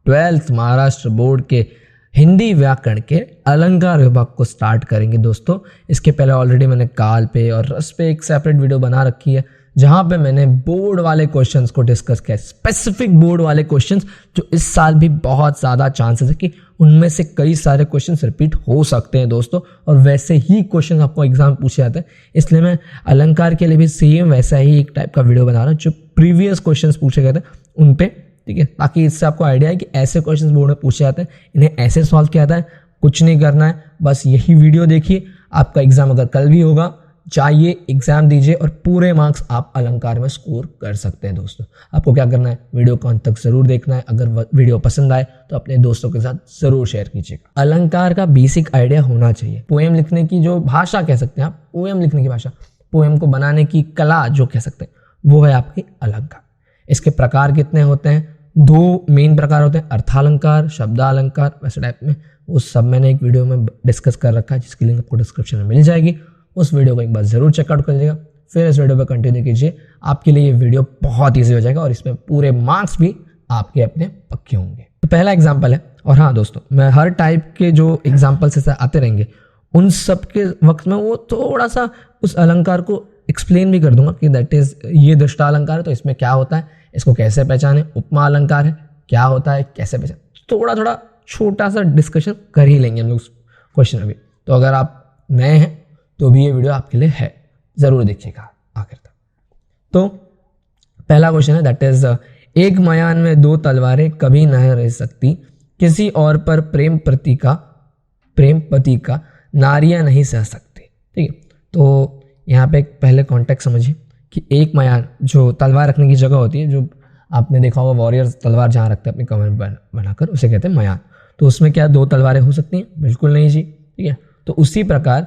12th Maharashtra board के हिंदी व्याकरण के अलंकार विभाग को स्टार्ट करेंगे दोस्तों। इसके पहले ऑलरेडी मैंने काल पे और रस पे एक सेपरेट वीडियो बना रखी है जहां पे मैंने बोर्ड वाले क्वेश्चंस को डिस्कस किया, स्पेसिफिक बोर्ड वाले क्वेश्चंस जो इस साल भी बहुत ज़्यादा चांसेस है कि उनमें से कई सारे क्वेश्चंस रिपीट हो सकते हैं दोस्तों, और वैसे ही क्वेश्चंस आपको एग्जाम में पूछे जाते हैं। इसलिए मैं अलंकार के लिए भी सेम वैसा ही एक टाइप का वीडियो बना रहा हूँ जो प्रीवियस क्वेश्चंस पूछे गए थे उन पे, ठीक है, ताकि इससे आपको आइडिया है कि ऐसे क्वेश्चंस बोर्ड में पूछे जाते हैं, इन्हें ऐसे सॉल्व किया जाता है। कुछ नहीं करना है, बस यही वीडियो देखिए। आपका एग्जाम अगर कल भी होगा, चाहिए एग्जाम दीजिए और पूरे मार्क्स आप अलंकार में स्कोर कर सकते हैं दोस्तों। आपको क्या करना है, वीडियो को अंत तक जरूर देखना है। अगर वीडियो पसंद आए तो अपने दोस्तों के साथ जरूर शेयर कीजिएगा। अलंकार का बेसिक आइडिया होना चाहिए। पोएम लिखने की जो भाषा कह सकते हैं आप, पोएम लिखने की भाषा, पोएम को बनाने की कला जो कह सकते हैं वो है आपकी अलंकार। इसके प्रकार कितने होते हैं, 2 मेन प्रकार होते हैं, अर्थालंकार, शब्दालंकार, वैसे टाइप में। उस सब मैंने एक वीडियो में डिस्कस कर रखा है जिसकी लिंक आपको डिस्क्रिप्शन में मिल जाएगी। उस वीडियो को एक बार जरूर चेकआउट कर लीजिएगा, फिर इस वीडियो पर कंटिन्यू कीजिए। आपके लिए ये वीडियो बहुत ईजी हो जाएगा और इसमें पूरे मार्क्स भी आपके अपने पक्के होंगे। तो पहला एग्जाम्पल है, और हाँ दोस्तों मैं हर टाइप के जो एग्जाम्पल्स आते रहेंगे उन सब के वक्त में वो थोड़ा सा उस अलंकार को एक्सप्लेन भी कर दूंगा कि दैट इज ये दृष्टालंकार है तो इसमें क्या होता है, इसको कैसे पहचाने। उपमा अलंकार है, क्या होता है, कैसे पहचाने, थोड़ा थोड़ा छोटा सा डिस्कशन कर ही लेंगे हम लोग क्वेश्चन में भी। तो अगर आप नए हैं तो भी ये वीडियो आपके लिए है, जरूर देखिएगा आखिर तक। तो पहला क्वेश्चन है दैट इज एक मयान में 2 तलवारें कभी नहीं रह सकती, किसी और पर प्रेम पति का नारियां नहीं सह सकती। ठीक है, तो यहाँ पे पहले कॉन्टेक्स्ट समझिए कि एक मयान जो तलवार रखने की जगह होती है, जो आपने देखा होगा वॉरियर्स तलवार जहाँ रखते हैं अपने कमर में बनाकर, उसे कहते हैं मयान। तो उसमें क्या 2 तलवारें हो सकती हैं? बिल्कुल नहीं जी। ठीक है, तो उसी प्रकार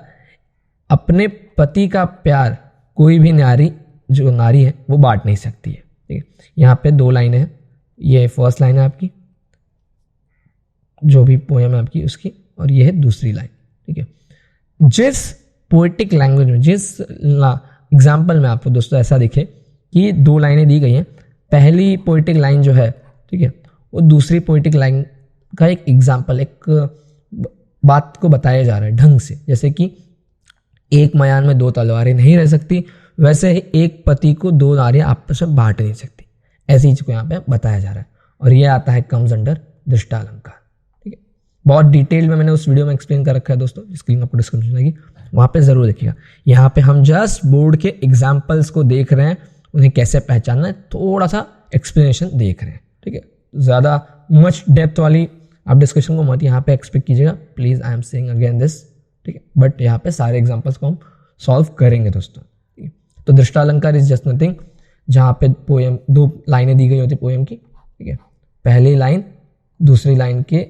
अपने पति का प्यार कोई भी जो नारी है वो बांट नहीं सकती है। ठीक है, यहाँ पे 2 लाइनें हैं, ये फर्स्ट लाइन है आपकी जो भी पोएम है आपकी उसकी, और ये है दूसरी लाइन। ठीक है, जिस पोएटिक लैंग्वेज में, जिस एग्जाम्पल में आपको दोस्तों ऐसा दिखे कि 2 लाइनें दी गई हैं, पहली पोएटिक लाइन जो है, ठीक है, वो दूसरी पोएटिक लाइन का एक एग्जाम्पल, एक बात को बताया जा रहा है ढंग से। जैसे कि एक मयान में 2 तलवारें नहीं रह सकती, वैसे ही एक पति को 2 नारियां आपस में बांट नहीं सकती, ऐसी चीज को यहाँ पे बताया जा रहा है। और ये आता है कम्स अंडर दृष्टालंकार। ठीक है, बहुत डिटेल में मैंने उस वीडियो में एक्सप्लेन कर रखा है दोस्तों, जिसकी लिंक आपको डिस्क्रिप्शन में आएगी, वहाँ पे जरूर देखिएगा। यहाँ पे हम जस्ट बोर्ड के एग्जाम्पल्स को देख रहे हैं, उन्हें कैसे पहचानना है थोड़ा सा एक्सप्लेनेशन देख रहे हैं। ठीक है, ज़्यादा मच डेप्थ वाली आप डिस्कशन को मत यहाँ पे एक्सपेक्ट कीजिएगा, please. I am saying again this, ठीक है, बट यहाँ पे सारे एग्जाम्पल्स को हम सॉल्व करेंगे दोस्तों। ठीक है, तो दृष्टालंकार इज जस्ट नथिंग, जहाँ पे पोएम 2 लाइनें दी गई होती पोएम की। ठीक है, पहली लाइन दूसरी लाइन के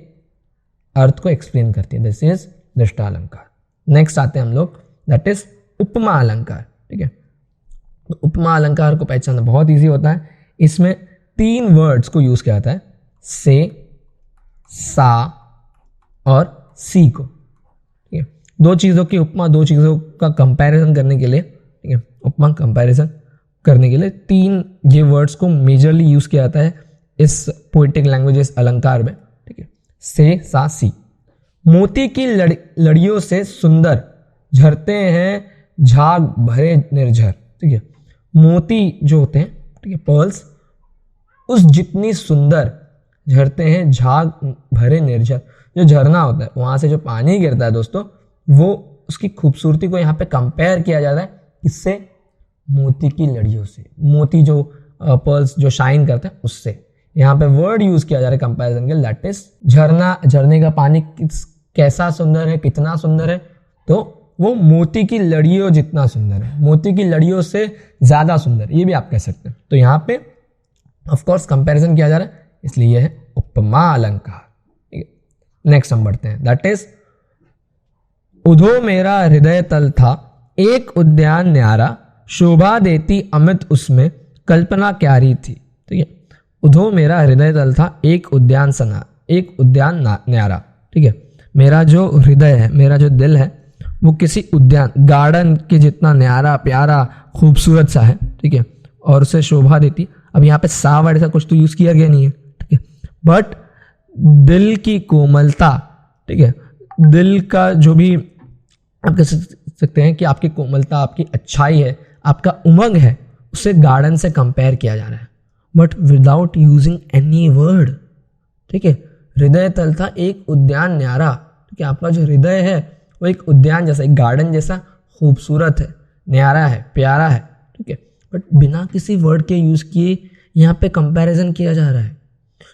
अर्थ को एक्सप्लेन करती है, दिस इज दृष्टालंकार। नेक्स्ट आते हैं हम लोग, दैट इज उपमा अलंकार। ठीक है, तो उपमा अलंकार को पहचानना बहुत ईजी होता है। इसमें 3 वर्ड्स को यूज किया जाता है, से, सा और सी को। ठीक है, 2 चीज़ों की उपमा, 2 चीज़ों का कंपैरिजन करने के लिए, ठीक है, उपमा कंपैरिजन करने के लिए 3 ये वर्ड्स को मेजरली यूज किया जाता है इस पोएटिक लैंग्वेज, इस अलंकार में। ठीक है, से, सा, सी। मोती की लड़ियों से सुंदर झरते हैं झाग भरे निर्झर। ठीक है, मोती जो होते हैं, ठीक है, पर्ल्स, उस जितनी सुंदर झरते हैं झाग भरे निर्झर। जो झरना होता है वहां से जो पानी गिरता है दोस्तों, वो उसकी खूबसूरती को यहाँ पे कंपेयर किया जाता है इससे, मोती की लड़ियों से। मोती जो पर्ल्स जो शाइन करते हैं उससे यहाँ पे वर्ड यूज किया जा रहा है कंपैरिजन के, दैट इज झरना। झरने का पानी कैसा सुंदर है, कितना सुंदर है, तो वो मोती की लड़ियों जितना सुंदर है, मोती की लड़ियों से ज्यादा सुंदर, ये भी आप कह सकते हैं। तो यहाँ पे ऑफ कोर्स कंपैरिजन किया जा रहा है, इसलिए यह है उपमा अलंकार। ठीक है, नेक्स्ट हम बढ़ते हैं, दैट इज उधो मेरा हृदय तल था, एक उद्यान न्यारा, शोभा देती अमित उसमें, कल्पना क्यारी थी। ठीक है, उधो मेरा हृदय तल था, एक उद्यान न्यारा। ठीक है, मेरा जो हृदय है, मेरा जो दिल है, वो किसी उद्यान, गार्डन के जितना न्यारा, प्यारा, खूबसूरत सा है। ठीक है, और उसे शोभा देती। अब यहाँ पे सा वर्ड ऐसा कुछ तो यूज किया गया नहीं है, ठीक है, बट दिल की कोमलता, ठीक है, दिल का जो भी आप कह सकते हैं कि आपकी कोमलता, आपकी अच्छाई है, आपका उमंग है, उसे गार्डन से कंपेयर किया जा रहा है, but without using any word. ठीक है, हृदय तल था एक उद्यान न्यारा, ठीक है, आपका जो हृदय है वो एक उद्यान जैसा, एक गार्डन जैसा खूबसूरत है, न्यारा है, प्यारा है, ठीक है, बट बिना किसी वर्ड के यूज किए यहाँ पे कंपैरिजन किया जा रहा है।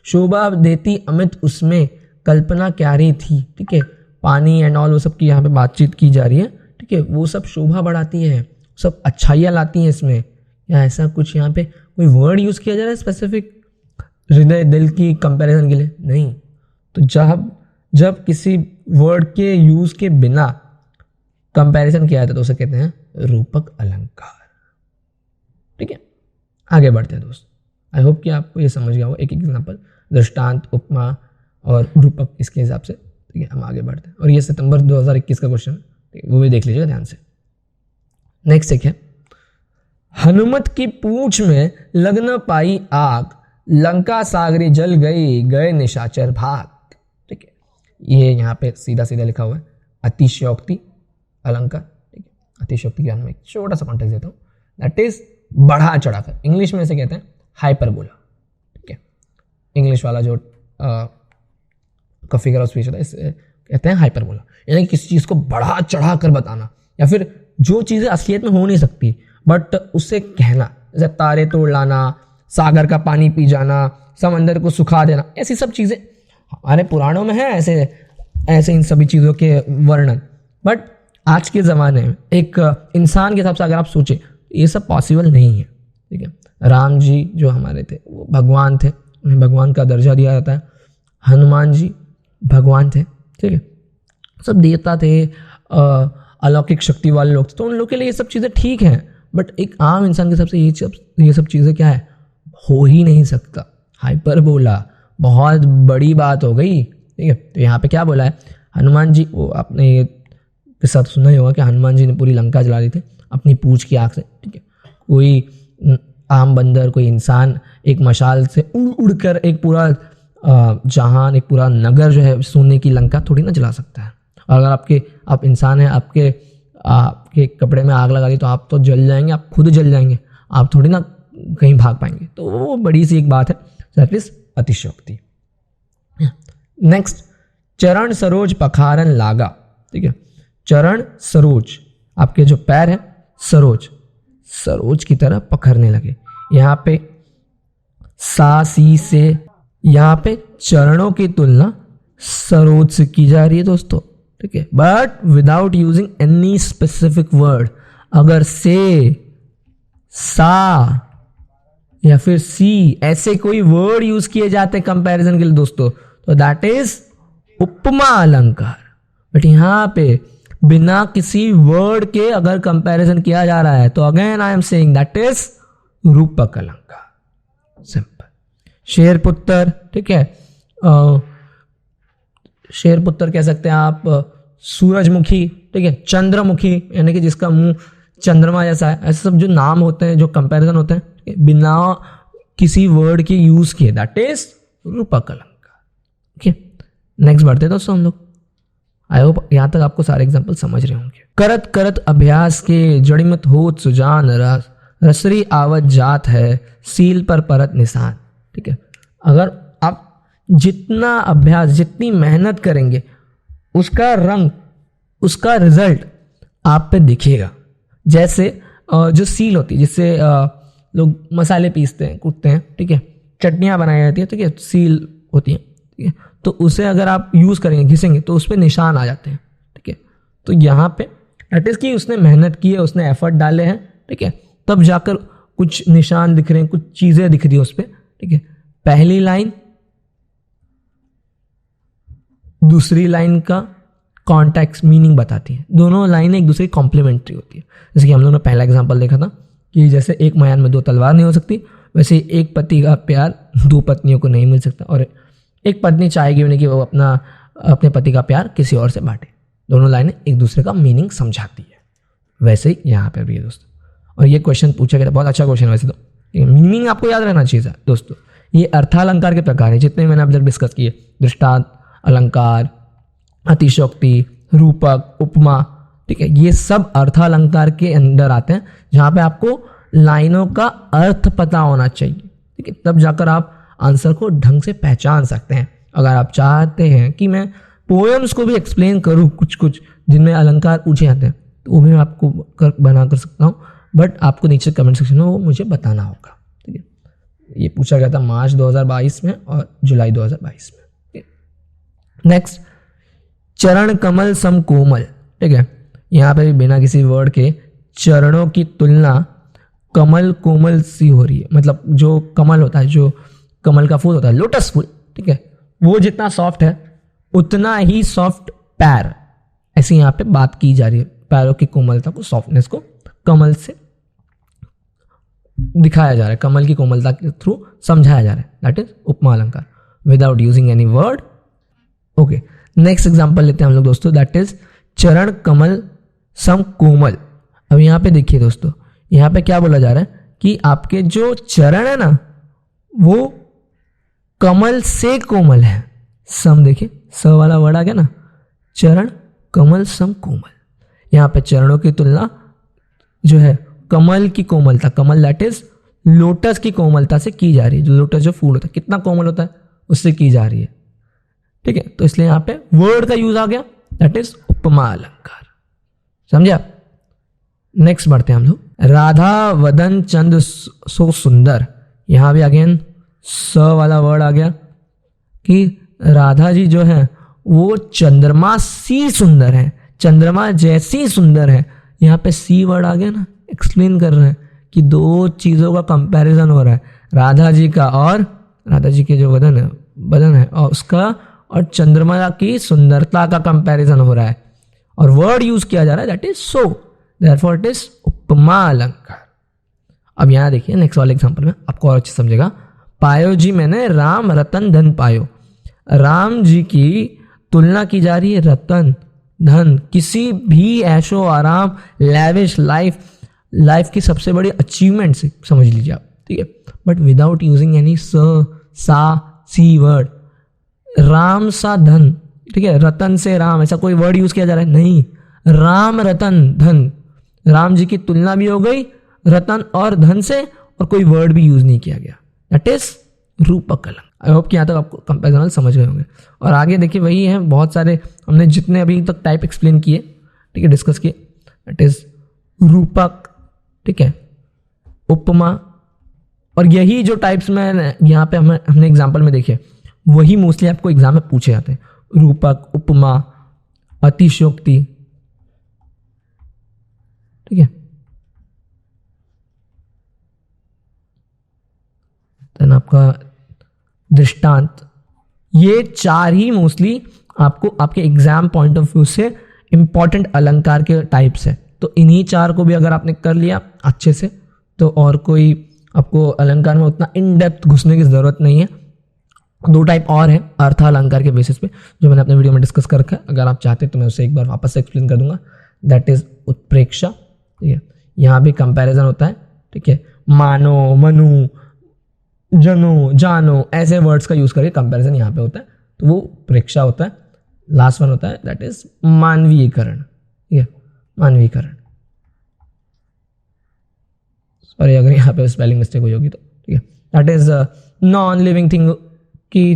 शोभा देती अमित उसमें कल्पना क्यारी थी, ठीक है, पानी एंड ऑल वो सब की यहाँ पे बातचीत की जा रही है, ठीक है, वो सब शोभा बढ़ाती है, सब अच्छाइयाँ लाती हैं इसमें, या ऐसा कुछ यहाँ पे कोई वर्ड यूज किया जा रहा है स्पेसिफिक हृदय दिल की कंपैरिजन के लिए? नहीं। तो जब किसी वर्ड के यूज के बिना कंपैरिजन किया जाता है तो उसे कहते हैं रूपक अलंकार। ठीक है, आगे बढ़ते हैं दोस्त। आई होप कि आपको ये समझ गया हो, एक एग्जाम्पल, दृष्टांत, उपमा और रूपक, इसके हिसाब से। ठीक है, हम आगे बढ़ते हैं, और ये सितंबर 2021 का क्वेश्चन है, ठीक है, वो भी देख लीजिएगा ध्यान से। नेक्स्ट एक है, हनुमत की पूंछ में लग न पाई आग, लंका सागरी जल गई, गए निशाचर भाग। ठीक है, ये यहाँ पे सीधा सीधा लिखा हुआ है अतिशयोक्ति अलंकार। ठीक है, अतिशयोक्ति के बारे में एक छोटा सा कॉन्टेक्स्ट देता हूँ, दैट इज बढ़ा चढ़ाकर, इंग्लिश में इसे कहते हैं हाइपरबोला। ठीक है, इंग्लिश वाला जो का फिगर ऑफ स्पीच होता है इसे कहते हैं हाइपरबोला, यानी किसी चीज़ को बढ़ा चढ़ा कर बताना, या फिर जो चीज़ें असलियत में हो नहीं सकती बट उससे कहना, जैसे तारे तोड़ लाना, सागर का पानी पी जाना, समंदर को सुखा देना, ऐसी सब चीज़ें हमारे पुराणों में है, ऐसे इन सभी चीज़ों के वर्णन। बट आज के ज़माने में एक इंसान के हिसाब से अगर आप सोचें ये सब पॉसिबल नहीं है। ठीक है, राम जी जो हमारे थे वो भगवान थे, उन्हें भगवान का दर्जा दिया जाता है। हनुमान जी भगवान थे, ठीक है, सब देवता थे, अलौकिक शक्ति वाले लोग थे, तो उन लोग के लिए ये सब चीज़ें ठीक हैं, बट एक आम इंसान के हिसाब से ये सब चीज़ें क्या है, हो ही नहीं सकता। हाइपरबोला, बहुत बड़ी बात हो गई। ठीक है, तो यहाँ पे क्या बोला है, हनुमान जी, वो आपने ये किस्सा तो सुना ही होगा कि हनुमान जी ने पूरी लंका जला दी थी अपनी पूंछ की आग से। ठीक है, कोई आम बंदर, कोई इंसान एक मशाल से उड़ कर एक पूरा जहान, एक पूरा नगर जो है सोने की लंका थोड़ी ना जला सकता है। और अगर आप इंसान हैं, आपके कपड़े में आग लगा दी तो आप तो जल जाएंगे, आप खुद जल जाएंगे, आप थोड़ी ना कहीं भाग पाएंगे। तो वो बड़ी सी एक बात है, दैट इज अतिशयोक्ति। नेक्स्ट, चरण सरोज पखारन लागा। ठीक है, चरण सरोज, आपके जो पैर है सरोज की तरह पखरने लगे। यहाँ पे सा सी से यहाँ पे चरणों की तुलना सरोज से की जा रही है दोस्तों। ठीक है, but without using any specific word. अगर से, सा या फिर सी ऐसे कोई वर्ड यूज किए जाते हैं कंपैरिजन के लिए दोस्तों, तो दैट इज उपमा अलंकार। बट यहां पे बिना किसी वर्ड के अगर कंपैरिजन किया जा रहा है तो again I am saying that is रूपक अलंकार। सिंपल। शेरपुत्र, ठीक है, शेरपुत्र कह सकते हैं आप, सूरजमुखी, ठीक है, चंद्रमुखी यानी कि जिसका मुंह चंद्रमा जैसा है, ऐसे सब जो नाम होते हैं, जो कंपैरिजन होते हैं बिना किसी वर्ड के यूज किए, दैट इज रूपक अलंकार। ओके, नेक्स्ट बढ़ते हैं दोस्तों हम लोग। आई होप यहां तक आपको सारे एग्जांपल समझ रहे होंगे। करत करत अभ्यास के जड़िमत होत सुजान, रसरी आवत जात है सील पर परत निशान। ठीक है, अगर आप जितना अभ्यास, जितनी मेहनत करेंगे, उसका रंग, उसका रिजल्ट आप पे दिखेगा। जैसे जो सील होती है, जिससे लोग मसाले पीसते हैं, कूटते हैं, ठीक है, चटनियाँ बनाई जाती है, ठीक है, सील होती है, ठीक है, तो उसे अगर आप यूज़ करेंगे, घिसेंगे, तो उस पर निशान आ जाते हैं। ठीक है, तो यहाँ पे दैट इज कि उसने मेहनत की है, उसने एफर्ट डाले हैं, ठीक है, तब जाकर कुछ निशान दिख रहे हैं, कुछ चीज़ें दिख रही है उस पर। ठीक है, पहली लाइन दूसरी लाइन का कॉन्टेक्स्ट मीनिंग बताती है, दोनों लाइनें एक दूसरे की कॉम्प्लीमेंट्री होती है। जैसे कि हम लोगों ने पहला एग्जांपल देखा था कि जैसे एक मयान में दो तलवार नहीं हो सकती, वैसे एक पति का प्यार दो पत्नियों को नहीं मिल सकता, और एक पत्नी चाहेगी उन्हें कि वो अपने पति का प्यार किसी और से बांटे। दोनों लाइनें एक दूसरे का मीनिंग समझाती है। वैसे ही यहाँ पे भी है दोस्तों, और ये क्वेश्चन पूछा गया था, बहुत अच्छा क्वेश्चन है वैसे तो, मीनिंग आपको याद रहना चाहिए दोस्तों। ये अर्थालंकार के प्रकार है जितने मैंने अब तक डिस्कस किए, दृष्टांत अलंकार, अतिशयोक्ति, रूपक, उपमा, ठीक है, ये सब अर्थालंकार के अंदर आते हैं, जहां पे आपको लाइनों का अर्थ पता होना चाहिए, ठीक है, तब जाकर आप आंसर को ढंग से पहचान सकते हैं। अगर आप चाहते हैं कि मैं पोएम्स को भी एक्सप्लेन करूं कुछ कुछ जिनमें अलंकार पूछे जाते हैं, तो वो भी मैं आपको बना कर सकता हूं, बट आपको नीचे कमेंट सेक्शन में वो मुझे बताना होगा, ठीक है। ये पूछा गया था मार्च 2022 में और जुलाई 2022 में। नेक्स्ट, चरण कमल सम कोमल, ठीक है, यहाँ पे भी बिना किसी वर्ड के चरणों की तुलना कमल कोमल सी हो रही है, मतलब जो कमल होता है, जो कमल का फूल होता है, लोटस फूल, ठीक है, वो जितना सॉफ्ट है उतना ही सॉफ्ट पैर, ऐसी यहाँ पे बात की जा रही है, पैरों की कोमलता को, सॉफ्टनेस को कमल से दिखाया जा रहा है, कमल की कोमलता के थ्रू समझाया जा रहा है, दैट इज उपमा अलंकार without using any word. Okay, next example लेते हैं हम लोग दोस्तों, दैट इज चरण कमल सम कोमल। अब यहाँ पे देखिए दोस्तों, यहाँ पे क्या बोला जा रहा है कि आपके जो चरण है ना वो कमल से कोमल है। सम देखिए, स वाला वर्ड आ गया ना, चरण कमल सम कोमल, यहाँ पे चरणों की तुलना जो है कमल की कोमलता, कमल दैट इज लोटस की कोमलता से की जा रही है, जो लोटस जो फूल होता है कितना कोमल होता है उससे की जा रही है, ठीक है, तो इसलिए यहाँ पे वर्ड का यूज आ गया, दैट इज उपमा अलंकार, समझा। नेक्स्ट बढ़ते हैं हम लोग, राधा वदन चंद सो सुंदर, यहां भी अगेन स वाला वर्ड आ गया कि राधा जी जो है वो चंद्रमा सी सुंदर है, चंद्रमा जैसी सुंदर है, यहाँ पे सी वर्ड आ गया ना, एक्सप्लेन कर रहे हैं कि दो चीजों का कंपैरिजन हो रहा है, राधा जी का और राधा जी के जो बदन है और उसका, और चंद्रमा की सुंदरता का कंपैरिजन हो रहा है, और वर्ड यूज किया जा रहा है that is so, therefore it is उपमा अलंकार। अब यहां देखिए नेक्स्ट वाले एग्जांपल में आपको और अच्छे समझेगा, पायो जी मैंने राम रतन धन पायो, राम जी की तुलना की जा रही है रतन धन, किसी भी ऐशो आराम लैविश लाइफ की सबसे बड़ी अचीवमेंट से समझ लीजिए आप, ठीक है, बट विदाउट यूजिंग एनी सा सी वर्ड, राम सा धन, ठीक है, रतन से राम ऐसा कोई वर्ड यूज किया जा रहा है नहीं, राम रतन धन, राम जी की तुलना भी हो गई रतन और धन से और कोई वर्ड भी यूज नहीं किया गया, दैट इज रूपक अलंकार। आई होप कि यहाँ तक आपको कंपेरिजन समझ गए होंगे। और आगे देखिए वही है, बहुत सारे हमने जितने अभी तक टाइप एक्सप्लेन किए, ठीक है, डिस्कस किए, दैट इज रूपक, ठीक है, उपमा, और यही जो टाइप्स में यहाँ पे हमने एग्जाम्पल में देखे वही मोस्टली आपको एग्जाम में पूछे जाते हैं, रूपक, उपमा, अतिशयोक्ति, ठीक है, देन आपका दृष्टांत, ये चार ही मोस्टली आपको आपके एग्जाम पॉइंट ऑफ व्यू से इंपॉर्टेंट अलंकार के टाइप्स है, तो इन्हीं चार को भी अगर आपने कर लिया अच्छे से तो और कोई आपको अलंकार में उतना इन डेप्थ घुसने की जरूरत नहीं है। दो टाइप और है अर्थालंकार के बेसिस पे जो मैंने अपने वीडियो में डिस्कस कर रखा है, अगर आप चाहते हैं तो मैं उसे एक बार वापस से एक्सप्लेन कर दूंगा, दैट इज उत्प्रेक्षा, ठीक है, यहाँ भी कंपैरिजन होता है, ठीक है, मानो, मनु, जनो, जानो ऐसे वर्ड्स का यूज करके कंपैरिजन यहाँ पे होता है, तो वो प्रेक्षा होता है। लास्ट वन होता है दैट इज मानवीयकरण, ठीक है, मानवीयकरण, सॉरी अगर यहाँ पे स्पेलिंग मिस्टेक हुई होगी तो, ठीक है, that is non living thing की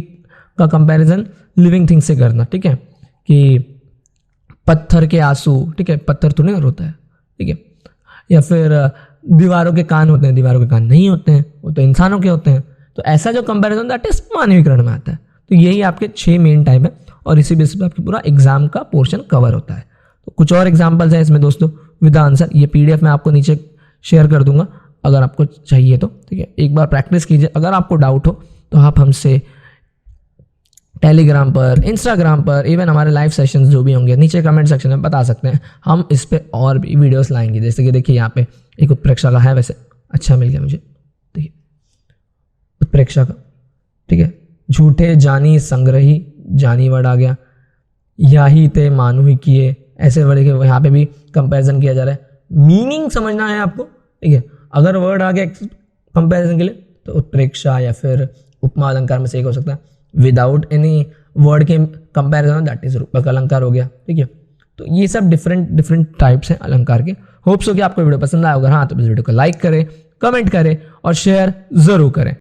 का कंपैरिजन लिविंग थिंग से करना, ठीक है, कि पत्थर के आंसू, ठीक है, पत्थर तो नहीं होता है, ठीक है, या फिर दीवारों के कान होते हैं, दीवारों के कान नहीं होते हैं, वो तो इंसानों के होते हैं, तो ऐसा जो कंपैरिजन दैट इज मानवीकरण में आता है। तो यही आपके 6 मेन टाइप है और इसी बेसिस पे आपकी पूरा एग्जाम का पोर्शन कवर होता है। तो कुछ और एग्जाम्पल्स हैं इसमें दोस्तों विद आंसर, ये पीडीएफ मैं आपको नीचे शेयर कर दूंगा अगर आपको चाहिए तो, ठीक है, एक बार प्रैक्टिस कीजिए। अगर आपको डाउट हो तो आप हमसे टेलीग्राम पर, इंस्टाग्राम पर, इवन हमारे लाइव सेशंस जो भी होंगे नीचे कमेंट सेक्शन में बता सकते हैं, हम इस पे और भी वीडियोस लाएंगे। जैसे कि देखिए यहाँ पे एक उत्प्रेक्षा का है, वैसे अच्छा मिल गया मुझे, देखिए उत्प्रेक्षा का, ठीक है, झूठे जानी संग्रही, जानी वर्ड आ गया, याही ते मानु ही किए, ऐसे वर्ड के यहाँ पे भी कंपैरिजन किया जा रहा है, मीनिंग समझना है आपको, ठीक है, अगर वर्ड आ गया कंपैरिजन के लिए तो उत्प्रेक्षा या फिर उपमा अलंकार में से एक हो सकता है, विदाउट एनी वर्ड के कंपैरिजन दैट इज रूपक अलंकार हो गया, ठीक है। तो ये सब डिफरेंट टाइप्स हैं अलंकार के। होप्स हो कि आपको वीडियो पसंद आया होगा। हाँ तो इस वीडियो को लाइक करें, कमेंट करें और शेयर जरूर करें।